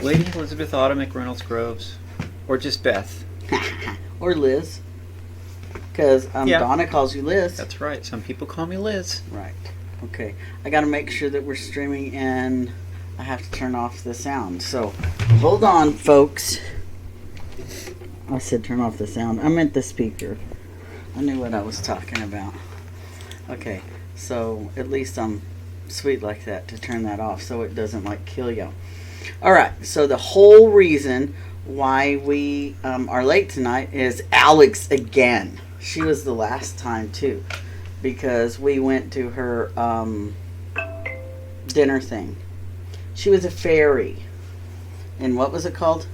Lady Elizabeth Autumn McReynolds Groves. Or just Beth. Or Liz. Because Yeah. Donna calls you Liz. That's right. Some people call me Liz. Right. Okay. I got to make sure that we're streaming and I have to turn off the sound. So, hold on, folks. I said turn off the sound. I meant the speaker. I knew what I was talking about. Okay. So, at least I'm sweet like that to turn that off so it doesn't like kill you. All right. So, the whole reason why we are late tonight is Alex again. She was the last time too, because we went to her dinner thing. She was a fairy. And what was it called?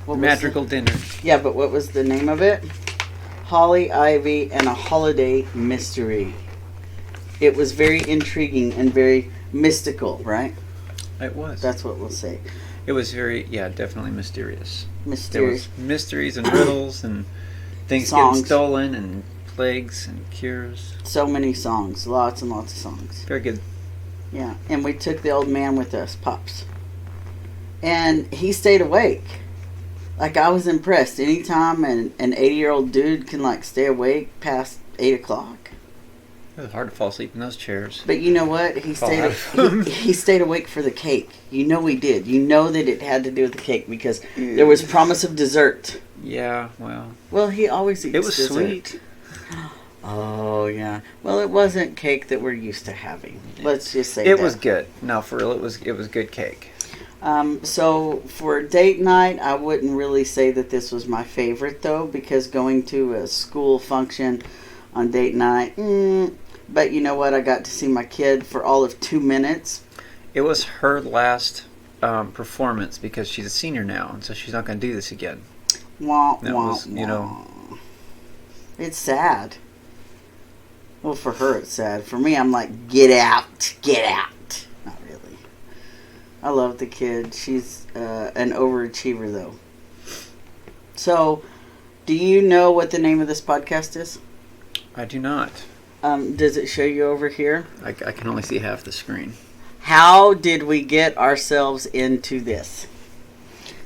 Madrigal dinner. Yeah, but what was the name of it? Holly, Ivy, and a Holiday Mystery. It was very intriguing and very mystical, right? It was. That's what we'll say. It was very, definitely mysterious. Mysterious. There was mysteries and riddles and things Songs. getting stolen and plagues and cures. So many songs. Lots and lots of songs. Very good. Yeah, and we took the old man with us, Pops. And he stayed awake. Like, I was impressed. Anytime an 80-year-old dude can, like, stay awake past 8 o'clock. It was hard to fall asleep in those chairs. But you know what? He stayed awake for the cake. You know he did. You know that it had to do with the cake because there was promise of dessert. Yeah, well. Well, he always eats It was dessert. sweet. Oh, yeah. Well, it wasn't cake that we're used to having. Let's just say It that. was good. No, for real, it was good cake. So for date night, I wouldn't really say that this was my favorite, though, because going to a school function on date night, but you know what? I got to see my kid for all of 2 minutes. It was her last performance because she's a senior now, and so she's not going to do this again. Wah, That wah, was, wah. It's sad. Well, for her, it's sad. For me, I'm like, get out, get out. Not really. I love the kid. She's an overachiever, though. So, do you know what the name of this podcast is? I do not. Does it show you over here? I can only see half the screen. How did we get ourselves into this?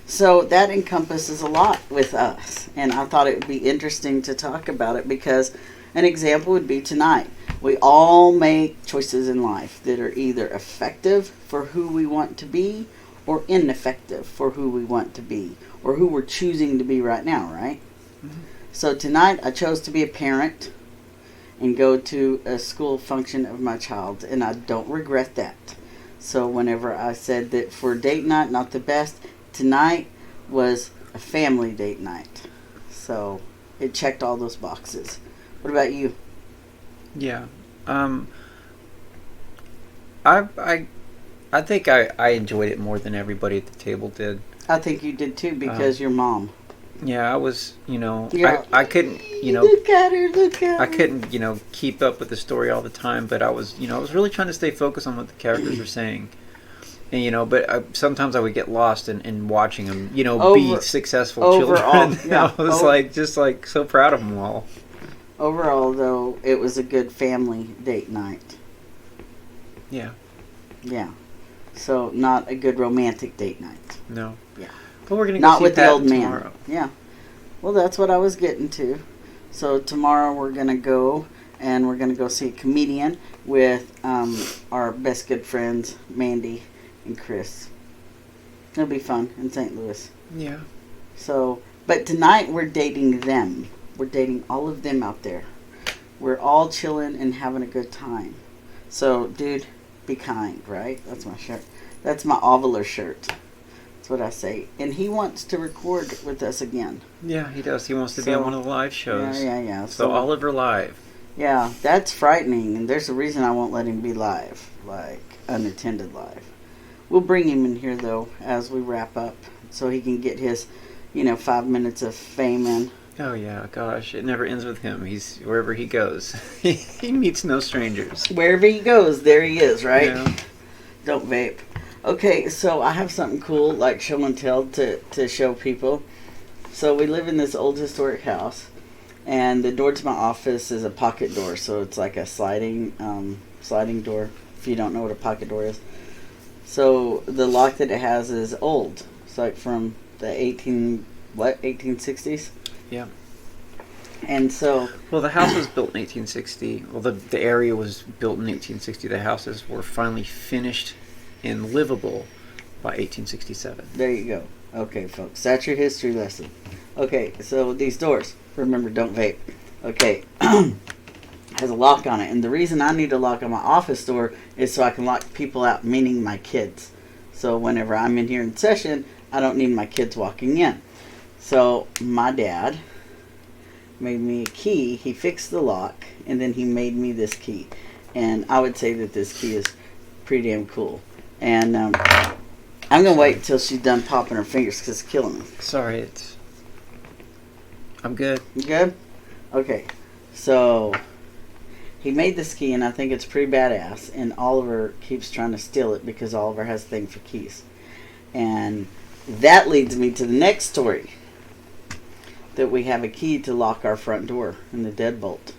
So that encompasses a lot with us. And I thought it would be interesting to talk about it because an example would be tonight. We all make choices in life that are either effective for who we want to be or ineffective for who we want to be or who we're choosing to be right now, right? Mm-hmm. So tonight I chose to be a parent and go to a school function of my child, and I don't regret that. So whenever I said that for date night, not the best, tonight was a family date night. So it checked all those boxes. What about you? Yeah. I think I enjoyed it more than everybody at the table did. I think you did too because your mom. Yeah, I was, Yeah. I couldn't, Look at her. I couldn't, keep up with the story all the time, but I was really trying to stay focused on what the characters were saying. And, but sometimes I would get lost in watching them, be successful children. Yeah. I was just so proud of them all. Overall, though, it was a good family date night. Yeah. Yeah. So, not a good romantic date night. No. Yeah. But we're going to go Not see with Pat the old tomorrow. man. Yeah. Well, that's what I was getting to. So, tomorrow we're going to go, and we're going to go see a comedian with our best good friends, Mandy and Chris. It'll be fun in St. Louis. Yeah. So, but tonight we're dating them. We're dating all of them out there. We're all chilling and having a good time. So, dude, be kind, right? That's my shirt. That's my ovular shirt. That's what I say. And he wants to record with us again. Yeah, he does. He wants to be on one of the live shows. Yeah. So Oliver Live. Yeah, that's frightening. And there's a reason I won't let him be live. Like, unattended live. We'll bring him in here, though, as we wrap up. So he can get his, 5 minutes of fame in. Oh, yeah, gosh. It never ends with him. He's wherever he goes. He meets no strangers. Wherever he goes, there he is, right? Yeah. Don't vape. Okay, so I have something cool, like show and tell, to show people. So we live in this old historic house, and the door to my office is a pocket door. So it's like a sliding door, if you don't know what a pocket door is. So the lock that it has is old. It's like from the 1860s. Yeah. And so, well, the house was built in 1860. Well, the area was built in 1860. The houses were finally finished and livable by 1867. There you go. Okay, folks, that's your history lesson. Okay, so these doors, remember, don't vape. Okay, has a lock on it, and the reason I need a lock on my office door is so I can lock people out, meaning my kids. So whenever I'm in here in session, I don't need my kids walking in. So my dad made me a key. He fixed the lock, and then he made me this key. And I would say that this key is pretty damn cool. And I'm going to wait until she's done popping her fingers because it's killing me. Sorry, I'm good. You good? Okay. So he made this key, and I think it's pretty badass. And Oliver keeps trying to steal it because Oliver has a thing for keys. And that leads me to the next story. That we have a key to lock our front door in the deadbolt.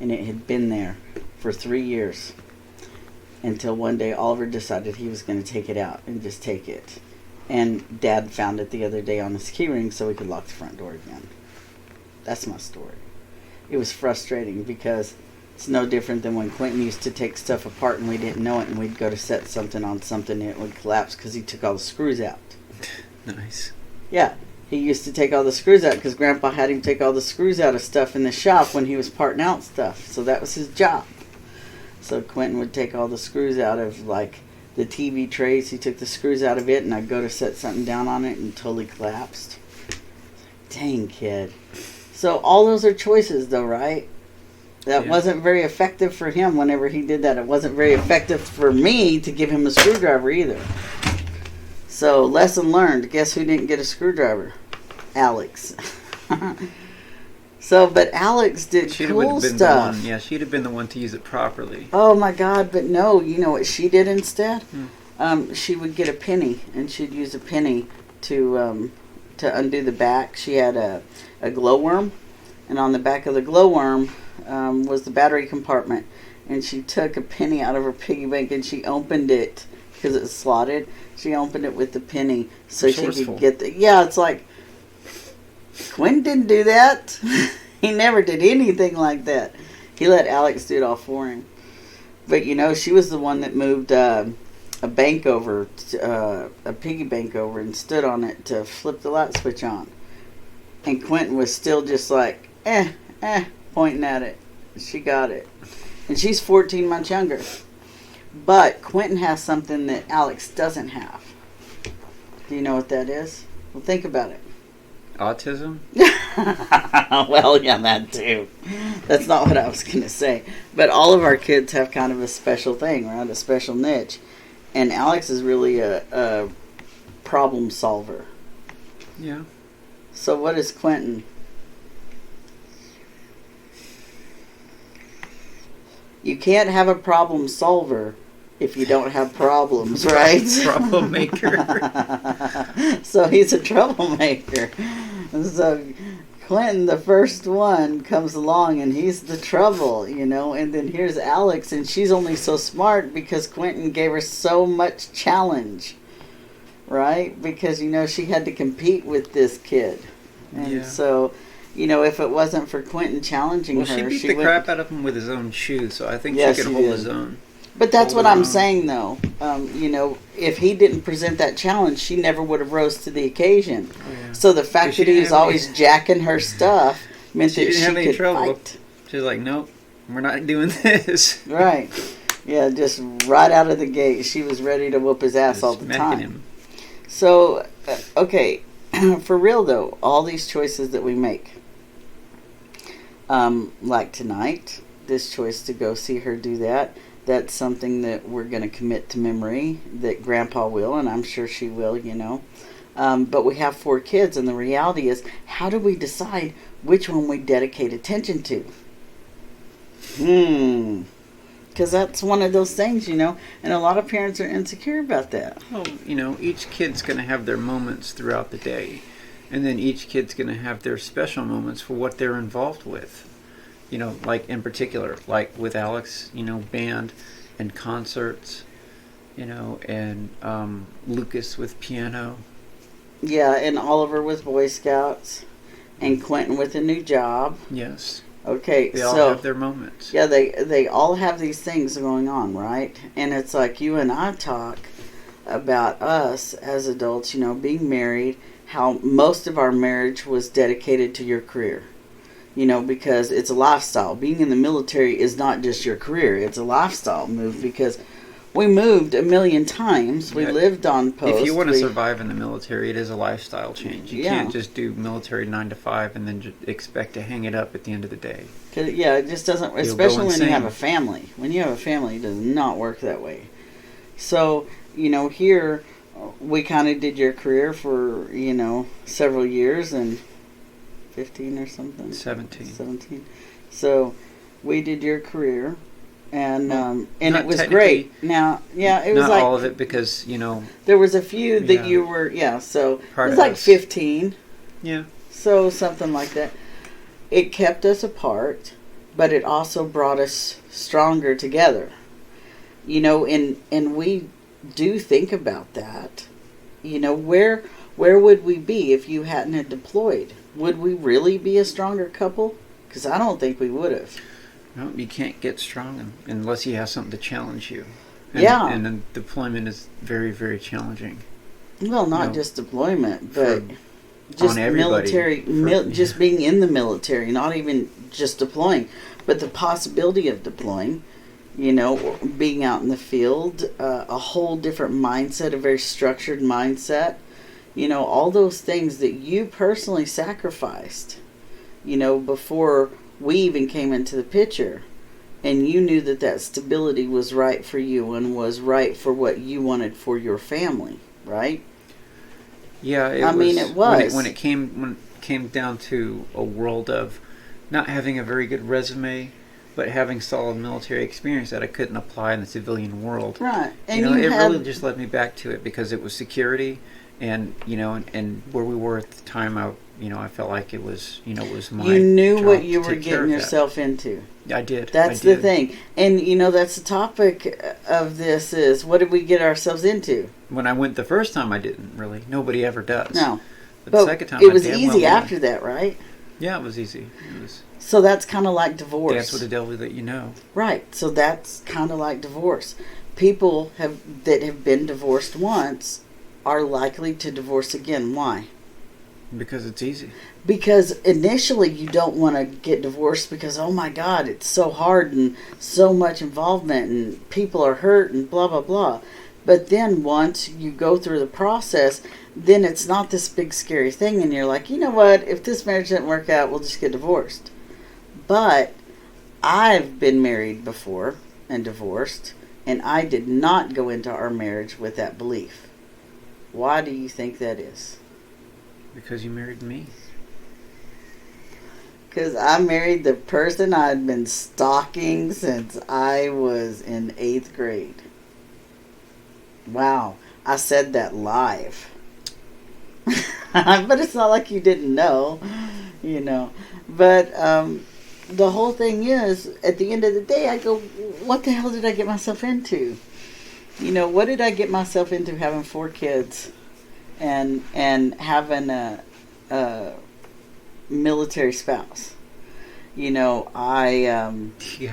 And it had been there for 3 years. Until one day Oliver decided he was going to take it out and just take it. And Dad found it the other day on his key ring so we could lock the front door again. That's my story. It was frustrating because it's no different than when Quentin used to take stuff apart and we didn't know it, and we'd go to set something on something and it would collapse because he took all the screws out. Nice. Yeah. He used to take all the screws out because Grandpa had him take all the screws out of stuff in the shop when he was parting out stuff. So that was his job. So Quentin would take all the screws out of, like, the TV trays. He took the screws out of it, and I'd go to set something down on it, and it totally collapsed. Dang, kid. So all those are choices, though, right? That wasn't very effective for him whenever he did that. It wasn't very effective for me to give him a screwdriver either. So, lesson learned. Guess who didn't get a screwdriver? Alex. So, but Alex did cool stuff. She'd have been the one to use it properly. Oh my God, but no, you know what she did instead? She would get a penny, and she'd use a penny to undo the back. She had a glowworm, and on the back of the glowworm was the battery compartment. And she took a penny out of her piggy bank, and she opened it, because it's slotted. She opened it with the penny so she could get the... Yeah, it's like... Quinn didn't do that. He never did anything like that. He let Alex do it all for him. But, you know, she was the one that moved a bank over, a piggy bank over, and stood on it to flip the light switch on. And Quentin was still just like, pointing at it. She got it. And she's 14 months younger. But Quentin has something that Alex doesn't have. Do you know what that is? Well, think about it. Autism? Well, yeah, that too. That's not what I was going to say. But all of our kids have kind of a special thing, right? A special niche. And Alex is really a problem solver. Yeah. So what is Quentin? You can't have a problem solver if you don't have problems, right? Troublemaker. So he's a troublemaker. So Quentin, the first one, comes along and he's the trouble, you know. And then here's Alex, and she's only so smart because Quentin gave her so much challenge, right? Because, you know, she had to compete with this kid. And so... You know, if it wasn't for Quentin challenging her, she beat the crap out of him with his own shoes, so I think she could hold his own. But that's what I'm saying, though. You know, if he didn't present that challenge, she never would have rose to the occasion. Oh, yeah. So the fact that he was always jacking her stuff meant that she could fight. She's like, nope, we're not doing this. Right. Yeah, just right out of the gate, she was ready to whoop his ass all the time. Him. So, okay, for real, though, all these choices that we make. Like tonight, this choice to go see her do that, that's something that we're going to commit to memory, that Grandpa will, and I'm sure she will, you know. But we have 4 kids, and the reality is, how do we decide which one we dedicate attention to? Because that's one of those things, you know, and a lot of parents are insecure about that. Well, you know, each kid's going to have their moments throughout the day. And then each kid's going to have their special moments for what they're involved with. You know, like in particular, like with Alex, you know, band and concerts, you know, and Lucas with piano, Yeah, and Oliver with Boy Scouts, and Quentin with a new job. Yes. Okay, they all have their moments. Yeah, they all have these things going on, right? And it's like you and I talk about us as adults, being married, how most of our marriage was dedicated to your career. Because it's a lifestyle. Being in the military is not just your career, it's a lifestyle move because we moved a million times. We lived on post. If you want to survive in the military, it is a lifestyle change. You can't just do military 9 to 5 and then expect to hang it up at the end of the day. Yeah, it just doesn't, especially when you have a family. When you have a family, it does not work that way. So, here we kind of did your career for, several years, and 15 or something? 17. So we did your career. And it was great. Now, it was not like all of it because there was a few that you were so it was like 15. Yeah. So something like that. It kept us apart, but it also brought us stronger together. And we do think about that. Where would we be if you hadn't had deployed? Would we really be a stronger couple? Because I don't think we would have. No, you can't get strong unless you have something to challenge you. And, yeah. And then deployment is very, very challenging. Well, not just deployment, but just military, just being in the military, not even just deploying, but the possibility of deploying, being out in the field, a whole different mindset, a very structured mindset, all those things that you personally sacrificed, before we even came into the picture, and you knew that stability was right for you and was right for what you wanted for your family, right? Yeah, it was. When it came down to a world of not having a very good resume, but having solid military experience that I couldn't apply in the civilian world. Right. And it really just led me back to it because it was security, and and where we were at the time, I felt like it was, it was my. You knew what you were getting yourself into. I did. That's the thing. And, that's the topic of this is, what did we get ourselves into? When I went the first time, I didn't really. Nobody ever does. No. But the second time, it was easy after that, right? Yeah, it was easy. So that's kind of like divorce. Dance with the devil that you know. Right. So that's kind of like divorce. People that have been divorced once are likely to divorce again. Why? Because it's easy. Because initially you don't want to get divorced because, oh my God, it's so hard and so much involvement and people are hurt and blah, blah, blah. But then once you go through the process, then it's not this big scary thing and you're like, you know what, if this marriage didn't work out, we'll just get divorced. But I've been married before and divorced, and I did not go into our marriage with that belief. Why do you think that is? Because you married me. Because I married the person I'd been stalking since I was in 8th grade. Wow. I said that live. But it's not like you didn't know, But the whole thing is, at the end of the day, I go, what the hell did I get myself into? What did I get myself into having 4 kids? And having a military spouse, I you got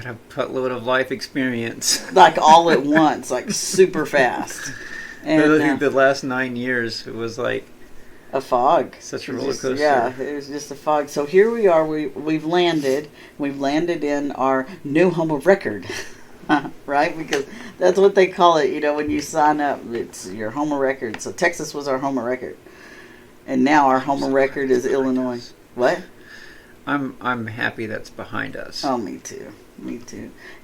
a buttload of life experience, like all at once, like super fast. And the last 9 years, it was like a fog, such a roller coaster. It was just a fog. So here we are. We've landed in our new home of record. Right? Because that's what they call it, when you sign up, it's your home of record. So Texas was our home of record. And now our home of record is Illinois. What? I'm happy that's behind us. Oh, me too.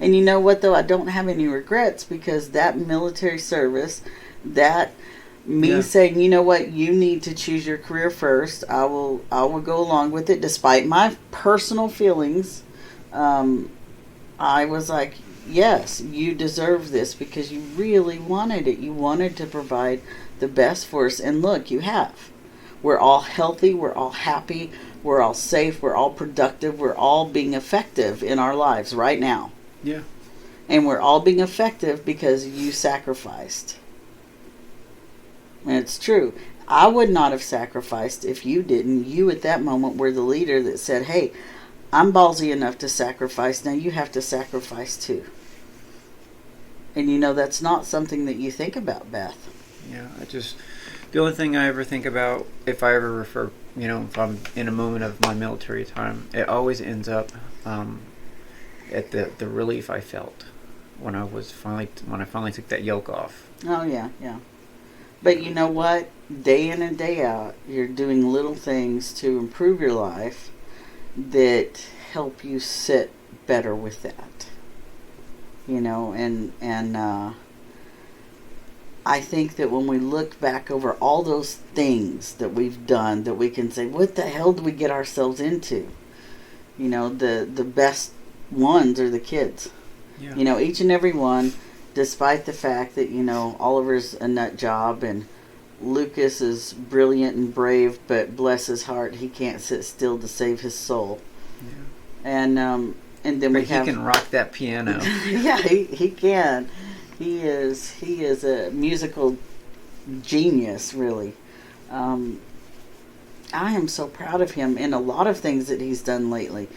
And you know what, though? I don't have any regrets because that military service, that me saying, you know what, you need to choose your career first. I will go along with it despite my personal feelings. I was like, yes, you deserve this because you really wanted it. You wanted to provide the best for us. And look, you have. We're all healthy. We're all happy. We're all safe. We're all productive. We're all being effective in our lives right now. Yeah. And we're all being effective because you sacrificed. And it's true. I would not have sacrificed if you didn't. You at that moment were the leader that said, hey, I'm ballsy enough to sacrifice. Now you have to sacrifice too. And that's not something that you think about, Beth. Yeah, the only thing I ever think about, if I ever refer, if I'm in a moment of my military time, it always ends up at the relief I felt when I finally took that yoke off. Oh yeah, yeah. But you know what? Day in and day out, you're doing little things to improve your life that help you sit better with that. And I think that when we look back over all those things that we've done, that we can say, what the hell did we get ourselves into? The best ones are the kids. Yeah. Each and every one, despite the fact that, Oliver's a nut job and Lucas is brilliant and brave, but bless his heart, he can't sit still to save his soul. Yeah. And then he can rock that piano. Yeah, he can. He is a musical genius, really. I am so proud of him in a lot of things that he's done lately.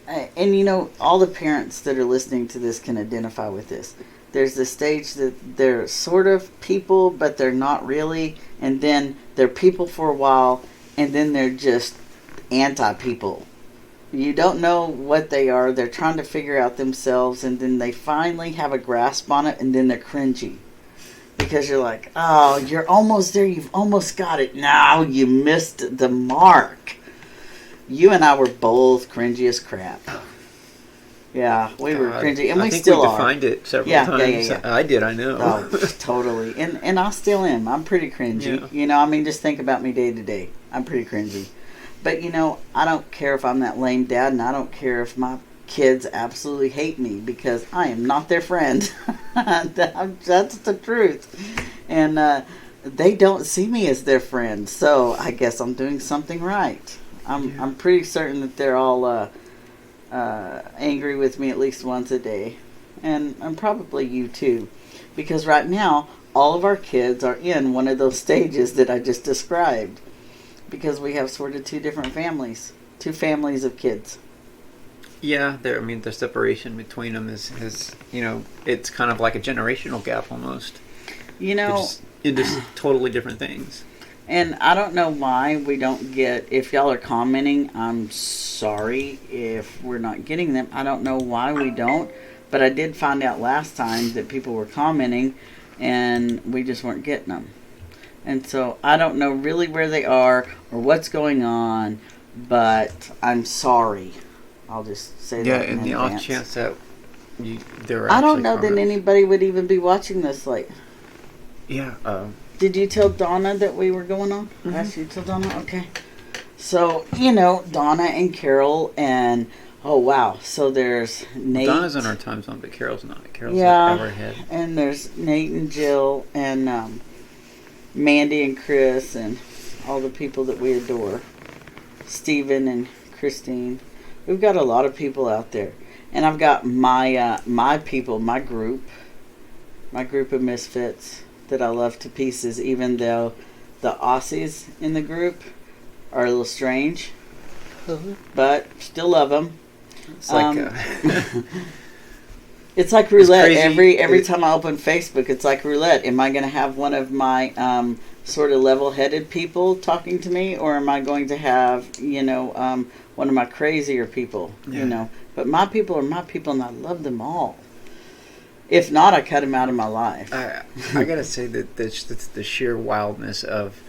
And all the parents that are listening to this can identify with this. There's the stage that they're sort of people, but they're not really. And then they're people for a while, and then they're just anti-people. You don't know what they are. They're trying to figure out themselves, and then they finally have a grasp on it, and then they're cringy. Because you're like, oh, you're almost there. You've almost got it. No, you missed the mark. You and I were both cringy as crap. Yeah, we were cringy, and we still are. I think we defined it several times. Yeah. I did, I know. Oh, totally. And I still am. I'm pretty cringy. Yeah. Just think about me day to day. I'm pretty cringy. But, I don't care if I'm that lame dad, and I don't care if my kids absolutely hate me, because I am not their friend. That's the truth. And they don't see me as their friend, so I guess I'm doing something right. I'm pretty certain that they're all angry with me at least once a day. And probably you too. Because right now, all of our kids are in one of those stages that I just described. Because we have sort of two families of kids. Yeah, the separation between them is it's kind of like a generational gap almost. Into totally different things. And I don't know why we don't get, if y'all are commenting, I'm sorry if we're not getting them. I don't know why we don't, but I did find out last time that people were commenting and we just weren't getting them. And so I don't know really where they are or what's going on, but I'm sorry. I'll just say that in advance. Yeah, and the off chance that they're I don't know that anybody would even be watching this. Yeah. Did you tell Donna that we were going on? Mm-hmm. Asked you to tell Donna? Okay. So, Donna and Carol and, oh, wow. So there's Nate. Well, Donna's in our time zone, but Carol's not. Carol's an hour ahead. And there's Nate and Jill and Mandy and Chris and all the people that we adore. Stephen and Christine. We've got a lot of people out there. And I've got my people, my group of misfits that I love to pieces, even though the Aussies in the group are a little strange. But still love them. It's like it's like roulette. Every time I open Facebook, it's like roulette. Am I going to have one of my sort of level-headed people talking to me, or am I going to have one of my crazier people? Yeah. But my people are my people, and I love them all. If not, I cut them out of my life. I gotta say that the sheer wildness of,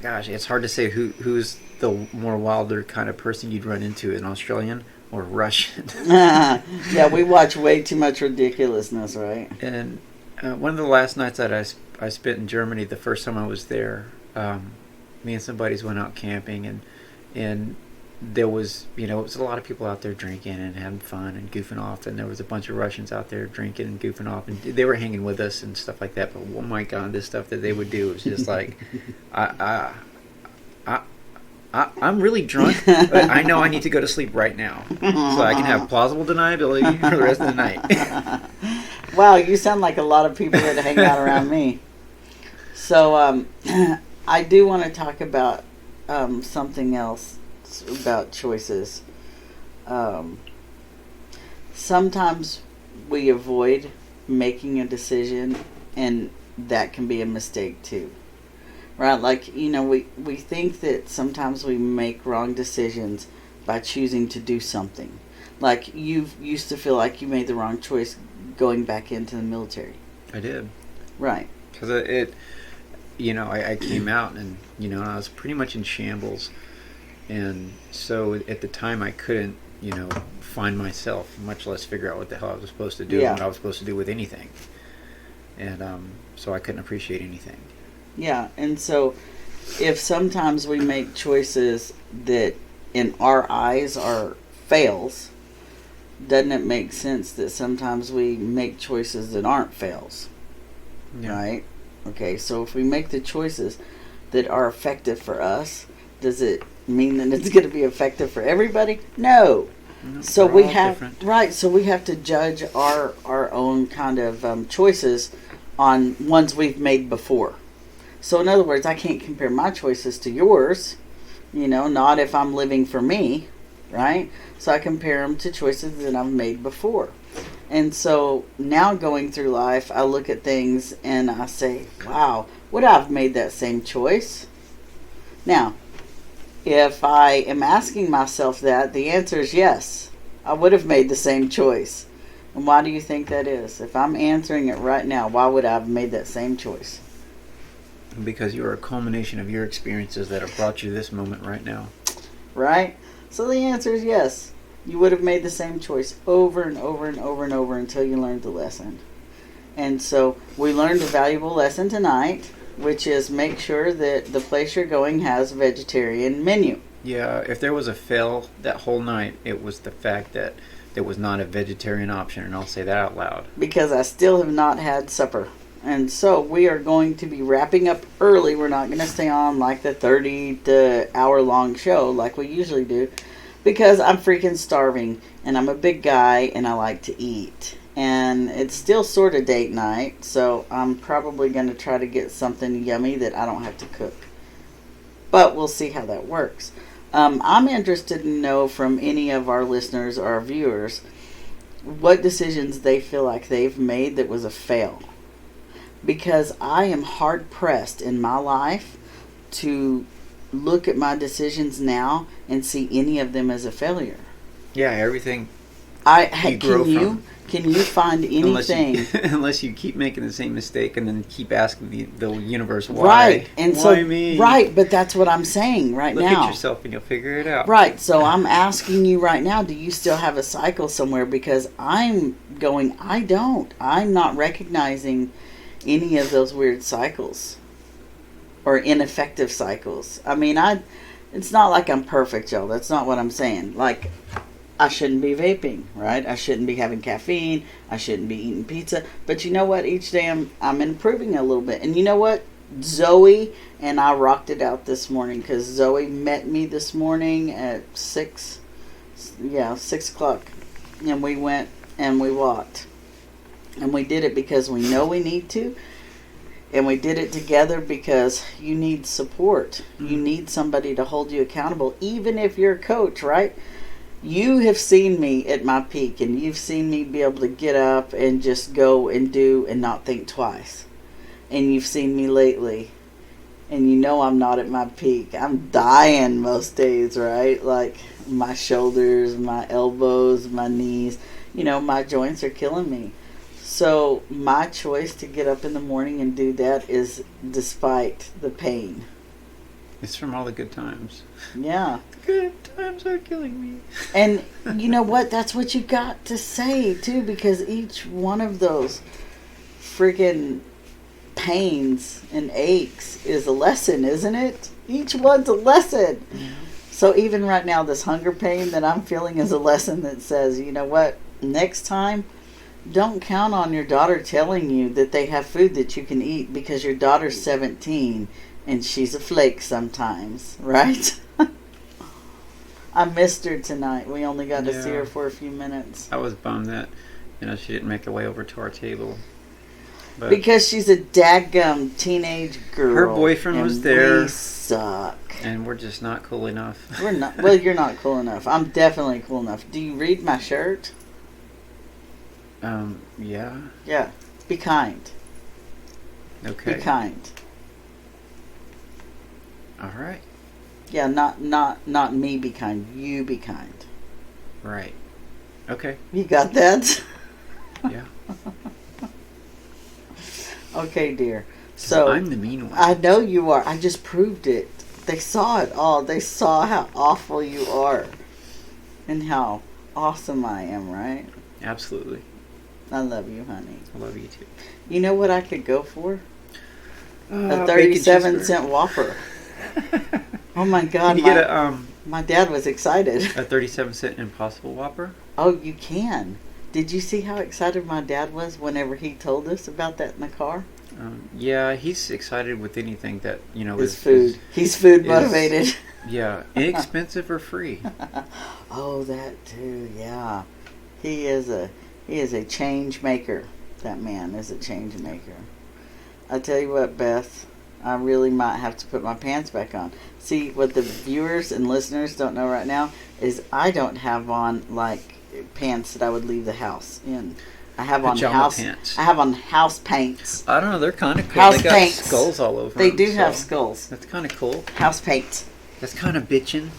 gosh, it's hard to say who's the more wilder kind of person you'd run into, an Australian or Russian. Yeah, we watch way too much ridiculousness, right? And one of the last nights that I spent in Germany, the first time I was there, me and some buddies went out camping, and there was, it was a lot of people out there drinking and having fun and goofing off, and there was a bunch of Russians out there drinking and goofing off, and they were hanging with us and stuff like that. But oh my God, this stuff that they would do was just like, I'm really drunk, but I know I need to go to sleep right now so I can have plausible deniability for the rest of the night. Wow, you sound like a lot of people that hang out around me. So I do want to talk about something else about choices. Sometimes we avoid making a decision, and that can be a mistake too. Right? Like, we think that sometimes we make wrong decisions by choosing to do something. Like, you used to feel like you made the wrong choice going back into the military. I did. Right. Because I came out and, I was pretty much in shambles. And so at the time I couldn't, find myself, much less figure out what the hell I was supposed to do and what I was supposed to do with anything. And so I couldn't appreciate anything. Yeah, and so if sometimes we make choices that in our eyes are fails, doesn't it make sense that sometimes we make choices that aren't fails? Yeah. Right? Okay, so if we make the choices that are effective for us, does it mean that it's going to be effective for everybody? No. So we have different. Right. So we have to judge our own kind of choices on ones we've made before. So in other words, I can't compare my choices to yours. Not if I'm living for me, right? So I compare them to choices that I've made before. And so now going through life, I look at things and I say, wow, would I have made that same choice? Now, if I am asking myself that, the answer is yes. I would have made the same choice. And why do you think that is? If I'm answering it right now, why would I have made that same choice? Because you are a culmination of your experiences that have brought you this moment right now. Right? So the answer is yes. You would have made the same choice over and over and over and over until you learned the lesson. And so we learned a valuable lesson tonight, which is make sure that the place you're going has a vegetarian menu. Yeah, if there was a fail that whole night, it was the fact that there was not a vegetarian option, and I'll say that out loud. Because I still have not had supper. And so we are going to be wrapping up early. We're not going to stay on like the 30 to hour long show like we usually do, because I'm freaking starving and I'm a big guy and I like to eat. And it's still sort of date night, so I'm probably going to try to get something yummy that I don't have to cook. But we'll see how that works. I'm interested to know from any of our listeners or our viewers what decisions they feel like they've made that was a fail. Because I am hard pressed in my life to look at my decisions now and see any of them as a failure. Yeah, everything. Can you find anything? Unless you keep making the same mistake and then keep asking the universe why. Right, and why me? Right, but that's what I'm saying right now. Look at yourself and you'll figure it out. Right, so I'm asking you right now, do you still have a cycle somewhere? Because I'm going, I don't. I'm not recognizing any of those weird cycles or ineffective cycles. I mean, it's not like I'm perfect, y'all. That's not what I'm saying. Like, I shouldn't be vaping, right? I shouldn't be having caffeine. I shouldn't be eating pizza. But you know what? Each day I'm improving a little bit. And you know what? Zoe and I rocked it out this morning because Zoe met me this morning at 6 o'clock. And we went and we walked. And we did it because we know we need to. And we did it together because you need support. You need somebody to hold you accountable, even if you're a coach, right? You have seen me at my peak, and you've seen me be able to get up and just go and do and not think twice. And you've seen me lately, and you know I'm not at my peak. I'm dying most days, right? Like my shoulders, my elbows, my knees, my joints are killing me. So my choice to get up in the morning and do that is despite the pain. It's from all the good times. Yeah. The good times are killing me. And you know what? That's what you got to say, too, because each one of those freaking pains and aches is a lesson, isn't it? Each one's a lesson. Yeah. So even right now, this hunger pain that I'm feeling is a lesson that says, you know what? Next time, don't count on your daughter telling you that they have food that you can eat because your daughter's 17 and she's a flake sometimes, right? I missed her tonight. We only got to see her for a few minutes. I was bummed that, she didn't make her way over to our table. But because she's a daggum teenage girl. her boyfriend was there. We suck. And we're just not cool enough. We're not. Well, you're not cool enough. I'm definitely cool enough. Do you read my shirt? Yeah. Yeah. Be kind. Okay. Be kind. All right. Yeah, not me be kind. You be kind. Right. Okay. You got that? Yeah. Okay, dear. So I'm the mean one. I know you are. I just proved it. They saw it all. They saw how awful you are. And how awesome I am, right? Absolutely. I love you, honey. I love you too. You know what I could go for? A 37-cent Whopper. Oh my God! Can you get my dad was excited. a 37-cent Impossible Whopper? Oh, you can. Did you see how excited my dad was whenever he told us about that in the car? Yeah, he's excited with anything that is food. He's food motivated. Yeah, inexpensive or free. Oh, that too. Yeah, he is a change maker. That man is a change maker. I tell you what, Beth, I really might have to put my pants back on. See, what the viewers and listeners don't know right now is I don't have on like pants that I would leave the house in. I have on pants. I have on house paints. I don't know. They're kind of cool. House they got paints. Skulls all over. They them, do have skulls. That's kind of cool. House paints. That's kind of bitchin'.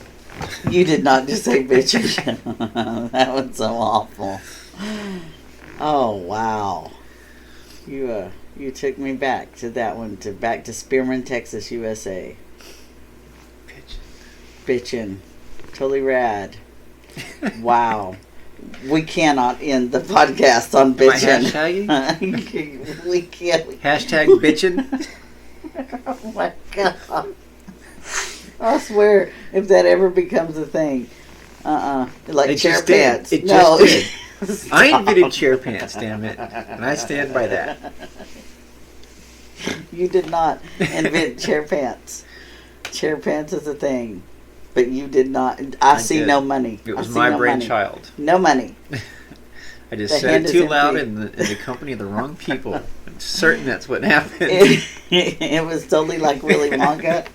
You did not just say bitchin'. That was so awful. Oh wow. You took me back to that one, back to Spearman, Texas, USA. Bitchin'. Totally rad. Wow. We cannot end the podcast on bitchin'. We can't. Hashtag bitchin'. Oh my God. I swear, if that ever becomes a thing, like it chair just pants. Did. It no. just did. I invented chair pants, damn it. And I stand by that. You did not invent chair pants. Chair pants is a thing. But you did not. I see did. no money. It was my brainchild. No money. I just said it too loud in the company of the wrong people. I'm certain that's what happened. It was totally like Willy Wonka.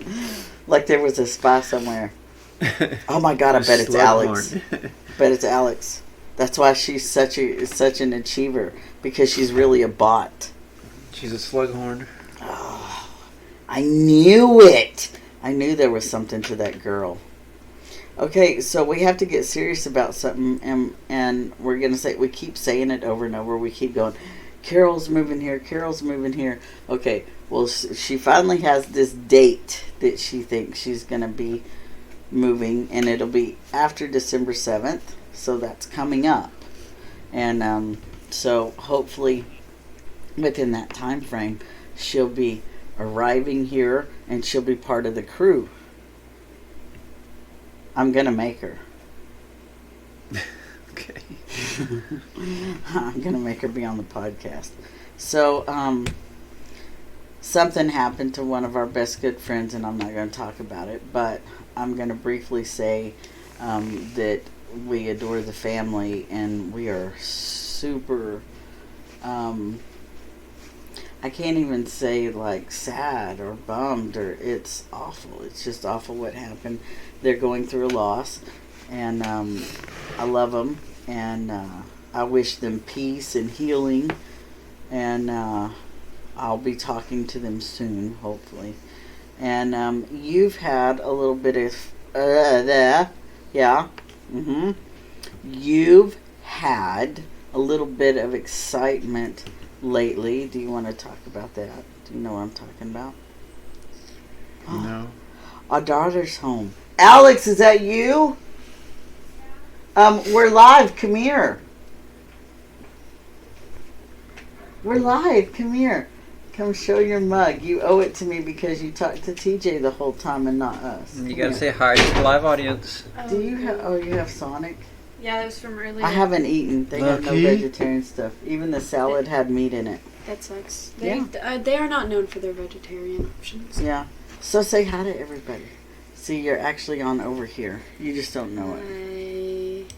Like there was a spy somewhere. Oh my God, I bet it's Alex. Bet it's Alex. That's why she's such an achiever. Because she's really a bot. She's a slughorn. Oh, I knew it. I knew there was something to that girl. Okay, so we have to get serious about something, and we're going to say, we keep saying it over and over. We keep going, Carol's moving here, Carol's moving here. Okay, well, she finally has this date that she thinks she's going to be moving, and it'll be after December 7th, so that's coming up. And so hopefully within that time frame, she'll be arriving here, and she'll be part of the crew. I'm going to make her. Okay. I'm going to make her be on the podcast. So, something happened to one of our best good friends, and I'm not going to talk about it, but I'm going to briefly say that we adore the family, and we are super... I can't even say like sad or bummed, or it's awful. It's just awful what happened. They're going through a loss, and I love them, and I wish them peace and healing, and I'll be talking to them soon, hopefully. And you've had a little bit of you've had a little bit of excitement lately. Do you want to talk about that? Do you know what I'm talking about? No. Our daughter's home. Alex, is that you? We're live. Come here. We're live. Come here. Come show your mug. You owe it to me because you talked to TJ the whole time and not us. You gotta say hi to the live audience. Do you have? Oh, you have Sonic. Yeah, that was from earlier. I haven't eaten. They have no vegetarian stuff. Even the salad had meat in it. That sucks. They are not known for their vegetarian options. Yeah. So say hi to everybody. See, you're actually on over here. You just don't know it.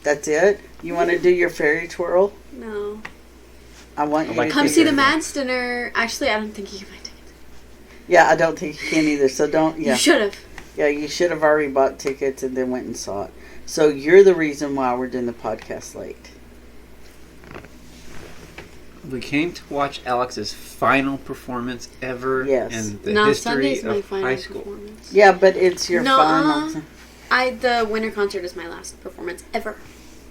That's it? You want to do your fairy twirl? No. I want you to Come get see the your- Mads dinner. Actually, I don't think you can buy tickets. Yeah, I don't think you can either. So don't. Yeah. You should have. Yeah, you should have already bought tickets and then went and saw it. So you're the reason why we're doing the podcast late. We came to watch Alex's final performance ever Yes. in the No, history Sunday's my of final high school. performance. Yeah, but it's your Nuh-uh. final The winter concert is my last performance ever.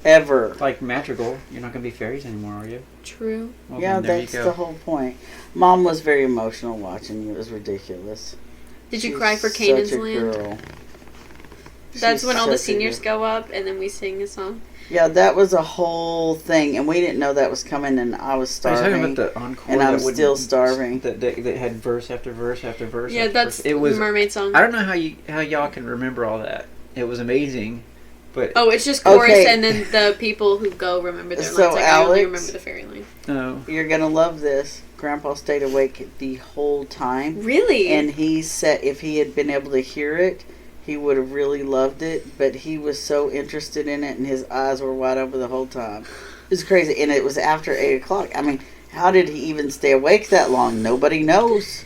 ever. Like Madrigal, you're not going to be fairies anymore, are you? True. Well, Yeah, then there that's you go. the whole point. Mom was very emotional watching you. It was ridiculous. Did you She's cry for such Canaan's a Land? girl. That's She's when all the such a seniors girl. go up and then we sing a song. Yeah, that was a whole thing, and we didn't know that was coming, and I was Are you starving. talking about the encore? and I'm that wouldn't- still starving. That had verse after verse after verse. Yeah, after that's verse. It was. Mermaid song. I don't know how y'all can remember all that. It was amazing, but Oh, it's just chorus, Okay. and then the people who go remember their So, lines. Like, I only Alex- remember the fairy line. no. You're gonna love this. Grandpa stayed awake the whole time. Really? And he said if he had been able to hear it, he would have really loved it. But he was so interested in it, and his eyes were wide open the whole time. It was crazy. And it was after 8 o'clock. I mean, how did he even stay awake that long? Nobody knows.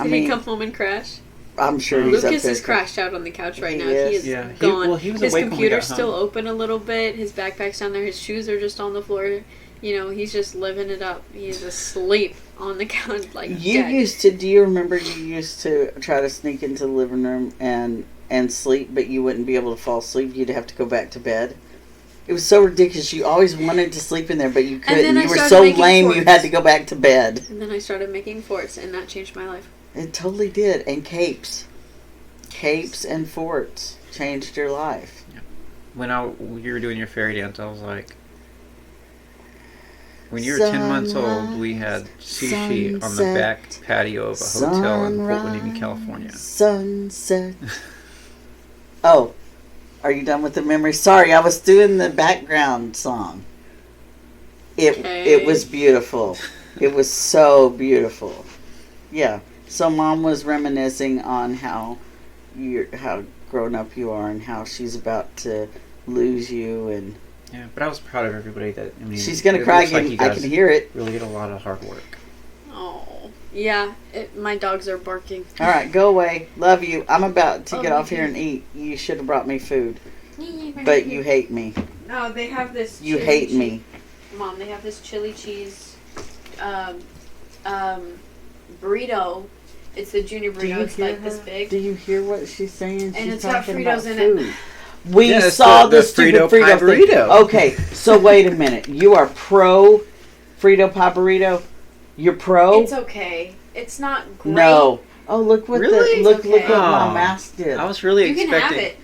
Did he come home and crash? I'm sure he's up Lucas there. is crashed out on the couch right He now. is. He is Yeah, gone. he was His awake when we computer's got still home. open a little bit. His backpack's down there. His shoes are just on the floor. You know, he's just living it up. He's asleep on the couch, like You dead. used to, do you remember you used to try to sneak into the living room and sleep, but you wouldn't be able to fall asleep. You'd have to go back to bed. It was so ridiculous. You always wanted to sleep in there, but you And then couldn't. I You were started so making lame you forts. had to go back to bed. And then I started making forts, and that changed my life. It totally did. And capes. Capes and forts changed your life. When you were doing your fairy dance, I was like, when you were 10 months old, we had sushi on the sunset, back patio of a hotel in Fort Winnie, California. Sunset. Oh, are you done with the memory? Sorry, I was doing the background song. It was beautiful. It was so beautiful. Yeah. So Mom was reminiscing on how grown up you are and how she's about to lose you, and Yeah, but I was proud of everybody that, I mean, she's gonna it cry looks like again. you I guys can hear it. really did a lot of hard work. Oh, yeah. My dogs are barking. All right, go away. Love you. I'm about to Oh, get me off here too. and eat. You should have brought me food, but you hate me. No, they have this. You chili hate cheese- me. Mom, they have this chili cheese burrito. It's the junior Do burrito. you It's hear like this her? big. Do you hear what she's saying? And She's it's got talking Fritos about in it. food. We Yeah, it's saw the the stupid Frito pie Frito thing. burrito. Okay, so wait a minute. You are pro Frito pie burrito? You're pro? It's okay. It's not great. No. Oh, look what Really? look It's what okay. my Oh. mask did. I was really You can have expecting. it.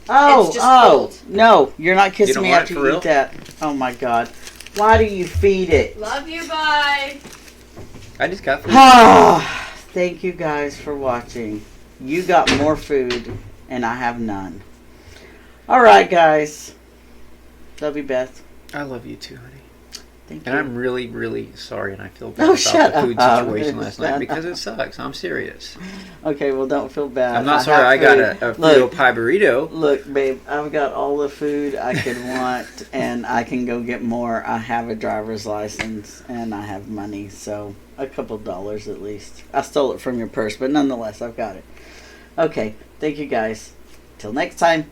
Oh, It's just oh, cold. no! You're not kissing don't me want after it for you real? eat that. Oh my God! Why do you feed it? Love you. Bye. I just got food. Ah, thank you guys for watching. You got more food, and I have none. All right, guys. Love you, Beth. I love you too, honey. Thank And you. I'm really, really sorry, and I feel bad Oh, about shut the food up. situation last Shut night up. because it sucks. I'm serious. Okay, well, don't feel bad. I'm not have sorry I got food. a Frito Look, pie burrito. Look, babe, I've got all the food I could want, and I can go get more. I have a driver's license, and I have money, so a couple dollars at least. I stole it from your purse, but nonetheless, I've got it. Okay, thank you guys. Till next time.